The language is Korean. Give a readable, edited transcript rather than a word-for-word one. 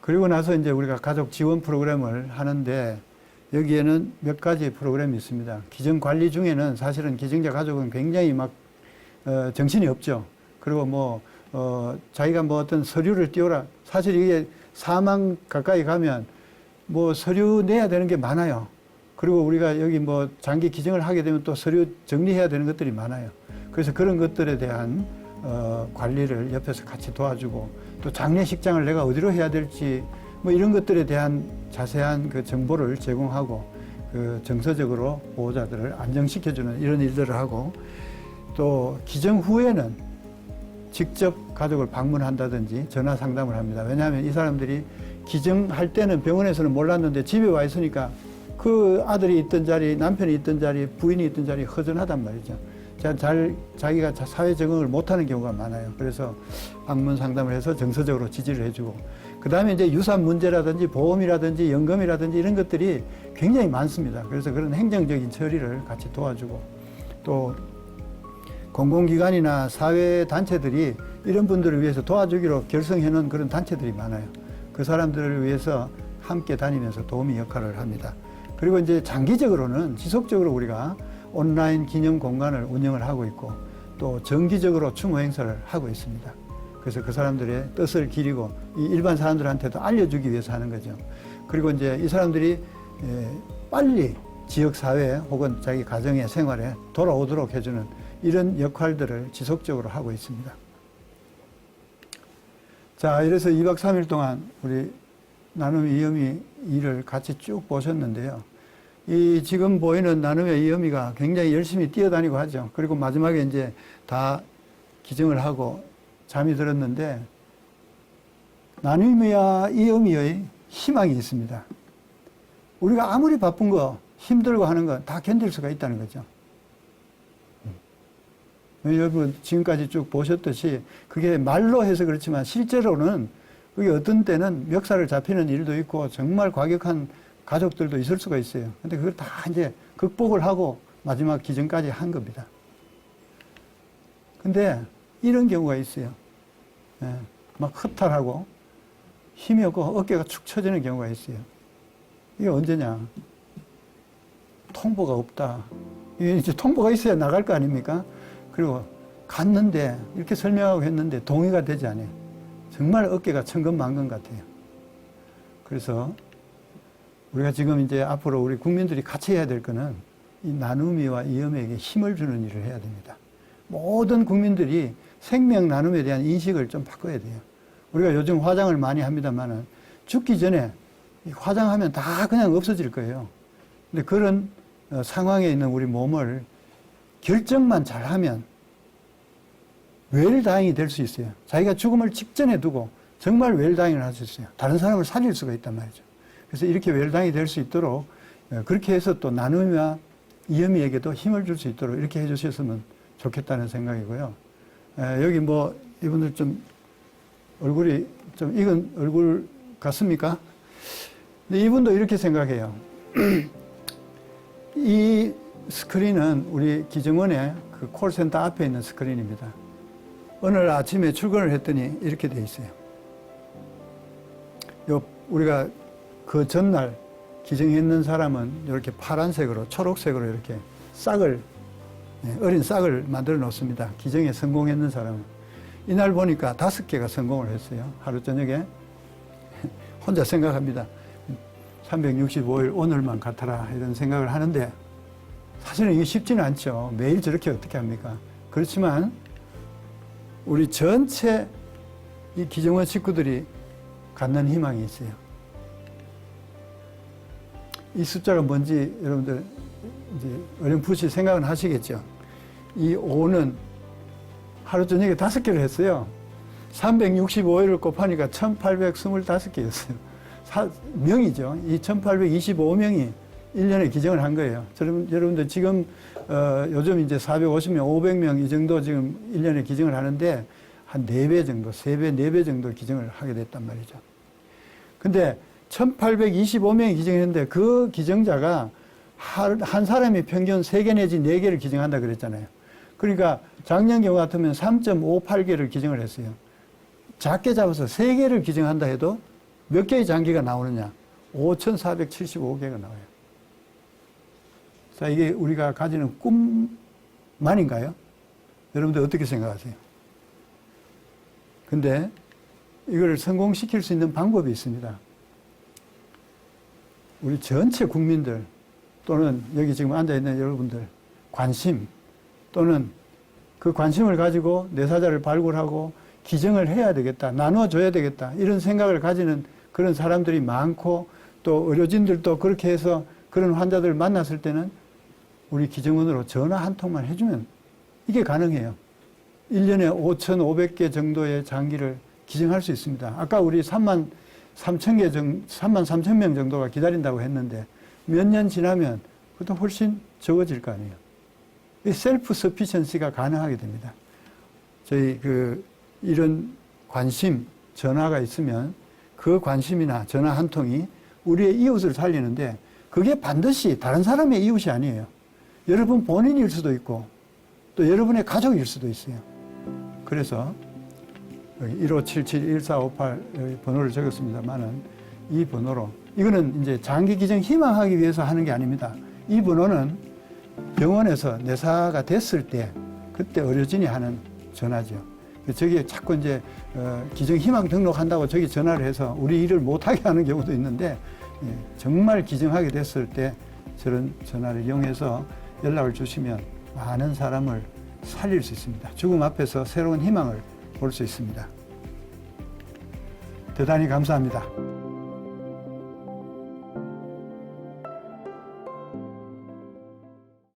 그리고 나서 이제 우리가 가족 지원 프로그램을 하는데 여기에는 몇 가지 프로그램이 있습니다. 기증 관리 중에는 사실은 기증자 가족은 굉장히 막 정신이 없죠. 그리고 자기가 어떤 서류를 띄워라. 사실 이게 사망 가까이 가면 서류 내야 되는 게 많아요. 그리고 우리가 여기 장기 기증을 하게 되면 또 서류 정리해야 되는 것들이 많아요. 그래서 그런 것들에 대한 관리를 옆에서 같이 도와주고, 또 장례식장을 내가 어디로 해야 될지 이런 것들에 대한 자세한 그 정보를 제공하고, 그 정서적으로 보호자들을 안정시켜주는 이런 일들을 하고, 또 기증 후에는 직접 가족을 방문한다든지 전화 상담을 합니다. 왜냐하면 이 사람들이 기증할 때는 병원에서는 몰랐는데 집에 와 있으니까 그 아들이 있던 자리, 남편이 있던 자리, 부인이 있던 자리 허전하단 말이죠. 자기가 사회 적응을 못하는 경우가 많아요. 그래서 방문 상담을 해서 정서적으로 지지를 해주고, 그 다음에 이제 유산 문제라든지 보험이라든지 연금이라든지 이런 것들이 굉장히 많습니다. 그래서 그런 행정적인 처리를 같이 도와주고, 또 공공기관이나 사회단체들이 이런 분들을 위해서 도와주기로 결성해 놓은 그런 단체들이 많아요. 그 사람들을 위해서 함께 다니면서 도우미 역할을 합니다. 그리고 이제 장기적으로는 지속적으로 우리가 온라인 기념 공간을 운영을 하고 있고, 또 정기적으로 추모 행사를 하고 있습니다. 그래서 그 사람들의 뜻을 기리고 이 일반 사람들한테도 알려주기 위해서 하는 거죠. 그리고 이제 이 사람들이 빨리 지역사회 혹은 자기 가정의 생활에 돌아오도록 해주는 이런 역할들을 지속적으로 하고 있습니다. 자, 이래서 2박 3일 동안 우리 나눔의 이어미 일을 같이 쭉 보셨는데요. 이 지금 보이는 나눔의 이어미가 굉장히 열심히 뛰어다니고 하죠. 그리고 마지막에 이제 다 기증을 하고 잠이 들었는데, 나눔의 이어미의 희망이 있습니다. 우리가 아무리 바쁜 거, 힘들고 하는 거 다 견딜 수가 있다는 거죠. 여러분 지금까지 쭉 보셨듯이 그게 말로 해서 그렇지만 실제로는 그게 어떤 때는 멱살을 잡히는 일도 있고 정말 과격한 가족들도 있을 수가 있어요. 근데 그걸 다 이제 극복을 하고 마지막 기증까지 한 겁니다. 근데 이런 경우가 있어요. 막 허탈하고 힘이 없고 어깨가 축 처지는 경우가 있어요. 이게 언제냐? 통보가 없다. 이게 이제 통보가 있어야 나갈 거 아닙니까? 그리고 갔는데 이렇게 설명하고 했는데 동의가 되지 않아요. 정말 어깨가 천근만근 같아요. 그래서 우리가 지금 이제 앞으로 우리 국민들이 같이 해야 될 거는 이 나눔이와 이음에게 힘을 주는 일을 해야 됩니다. 모든 국민들이 생명 나눔에 대한 인식을 좀 바꿔야 돼요. 우리가 요즘 화장을 많이 합니다만은 죽기 전에 화장하면 다 그냥 없어질 거예요. 근데 그런 상황에 있는 우리 몸을 결정만 잘하면 웰다잉이 될 수 있어요. 자기가 죽음을 직전에 두고 정말 웰다잉을 할 수 있어요. 다른 사람을 살릴 수가 있단 말이죠. 그래서 이렇게 웰다잉이 될 수 있도록 그렇게 해서 또 나눔이와 이음이에게도 힘을 줄 수 있도록 이렇게 해주셨으면 좋겠다는 생각이고요. 여기 이분들 좀 얼굴이 좀 익은 얼굴 같습니까? 근데 이분도 이렇게 생각해요. 이 스크린은 우리 기증원의 그 콜센터 앞에 있는 스크린입니다. 오늘 아침에 출근을 했더니 이렇게 돼 있어요. 우리가 그 전날 기증했는 사람은 이렇게 파란색으로, 초록색으로 이렇게 어린 싹을 만들어 놓습니다. 기증에 성공했는 사람은. 이날 보니까 5개가 성공을 했어요. 하루 저녁에 혼자 생각합니다. 365일 오늘만 같아라 이런 생각을 하는데 사실은 이게 쉽지는 않죠. 매일 저렇게 어떻게 합니까? 그렇지만 우리 전체 이 기증원 식구들이 갖는 희망이 있어요. 이 숫자가 뭔지 여러분들 이제 어렴풋이 생각은 하시겠죠. 이 5는 하루 저녁에 5개를 했어요. 365일을 곱하니까 1825개였어요. 명이죠. 이 1825명이 1년에 기증을 한 거예요. 여러분들 지금 요즘 이제 450명, 500명 이 정도 지금 1년에 기증을 하는데 한 4배 정도, 3배, 4배 정도 기증을 하게 됐단 말이죠. 근데 1825명이 기증했는데 그 기증자가 한 사람이 평균 3개 내지 4개를 기증한다 그랬잖아요. 그러니까 작년 경우 같으면 3.58개를 기증을 했어요. 작게 잡아서 3개를 기증한다 해도 몇 개의 장기가 나오느냐? 5,475개가 나와요. 자, 이게 우리가 가지는 꿈만인가요? 여러분들 어떻게 생각하세요? 근데 이걸 성공시킬 수 있는 방법이 있습니다. 우리 전체 국민들 또는 여기 지금 앉아있는 여러분들 관심 또는 그 관심을 가지고 뇌사자를 발굴하고 기증을 해야 되겠다, 나눠줘야 되겠다 이런 생각을 가지는 그런 사람들이 많고 또 의료진들도 그렇게 해서 그런 환자들을 만났을 때는 우리 기증원으로 전화 한 통만 해주면 이게 가능해요. 1년에 5,500개 정도의 장기를 기증할 수 있습니다. 아까 우리 33,000명 정도가 기다린다고 했는데 몇 년 지나면 그것도 훨씬 적어질 거 아니에요. 이 셀프 서피션시가 가능하게 됩니다. 저희 이런 관심, 전화가 있으면 그 관심이나 전화 한 통이 우리의 이웃을 살리는데 그게 반드시 다른 사람의 이웃이 아니에요. 여러분 본인일 수도 있고 또 여러분의 가족일 수도 있어요. 그래서 1577-1458 번호를 적었습니다만은 이 번호로 이거는 이제 장기 기증 희망하기 위해서 하는 게 아닙니다. 이 번호는 병원에서 내사가 됐을 때 그때 의료진이 하는 전화죠. 저기 자꾸 이제 기증 희망 등록한다고 저기 전화를 해서 우리 일을 못하게 하는 경우도 있는데 정말 기증하게 됐을 때 저런 전화를 이용해서 연락을 주시면 많은 사람을 살릴 수 있습니다. 죽음 앞에서 새로운 희망을 볼 수 있습니다. 대단히 감사합니다.